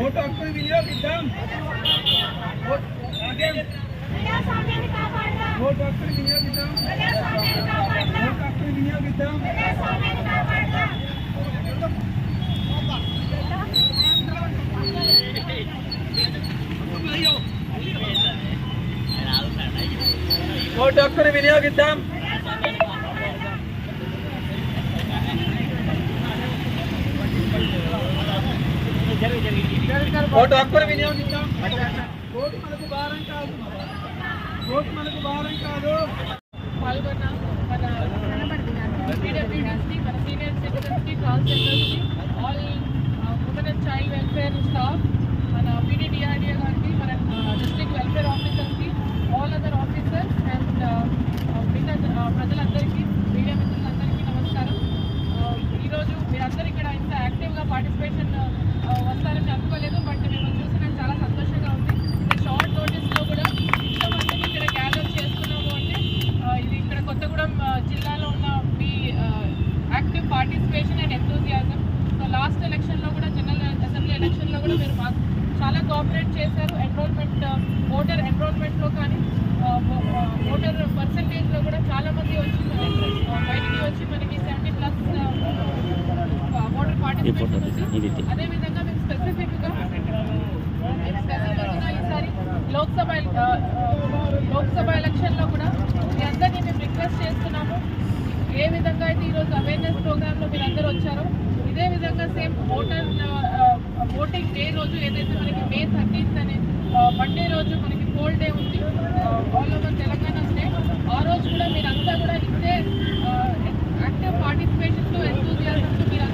Vote హక్కును వినియోగిద్దాం. Vote హక్కును వినియోగిద్దాం. Vote హక్కును వినియోగిద్దాం. ఓటు హక్కును వినియోగిద్దాం. ఓటు హక్కును వినియోగిద్దాం. ఓటు మనకు భారం కాదు. ఓటు మనకు భారం కాదు. పాల్గొన్న మన పీడబ్ల్యూడీస్కి, మన సీనియర్ సిటిజన్స్కి, ట్రాన్స్జెండర్స్కి, all women and child welfare staff, మన పీడీడీఆర్డీఏ గారికి, మన డిస్ట్రిక్ట్ వెల్ఫేర్ ఆఫీసర్స్కి, ఆల్ అదర్ ఆఫీసర్స్ అండ్ మిగతా ప్రజలందరికీ, మీడియా మిత్రులందరికీ నమస్కారం. ఈరోజు మీరందరూ ఇక్కడ ఇంత యాక్టివ్గా పార్టిసిపేషన్ వస్తారని అనుకోలేదు. బట్ మిమ్మల్ని చూసి నాకు చాలా సంతోషంగా ఉంది. ఇంత షార్ట్ నోటీస్లో కూడా ఇంతమందిని ఇక్కడ గ్యాదర్ చేస్తున్నాము అంటే ఇది ఇక్కడ కొత్తగూడెం జిల్లాలో ఉన్న మీ active participation and enthusiasm. So last ఎలక్షన్లో కూడా జనరల్ అసెంబ్లీ ఎలక్షన్లో కూడా మీరు మాకు చాలా కోఆపరేట్ చేశారు. ఎన్రోల్మెంట్, ఓటర్ ఎన్రోల్మెంట్లో కానీ ఓటర్ పర్సంటేజ్లో కూడా చాలామంది వచ్చి బయటికి వచ్చి మనకి 70+ ఓటర్ పార్టిసిపేషన్ ఉంది. అదేవిధంగా మేము స్పెసిఫిక్గా ఈసారి లోక్సభ ఎలక్షన్లో కూడా మీ అందరినీ మేము రిక్వెస్ట్ చేస్తున్నాము. ఏ విధంగా అయితే ఈరోజు అవేర్నెస్ ప్రోగ్రాంలో మీరు అందరూ వచ్చారో ఇదే విధంగా సేమ్ ఓటింగ్ డే రోజు ఏదైతే మనకి May 13th అనే మండే రోజు మనకి పోల్ డే ఉంది ఆల్ ఓవర్ తెలంగాణ స్టేట్. ఆ రోజు కూడా మీరంతా కూడా ఇంతే యాక్టివ్ పార్టిసిపేషన్తో ఎంతూజియాజంతో మీరు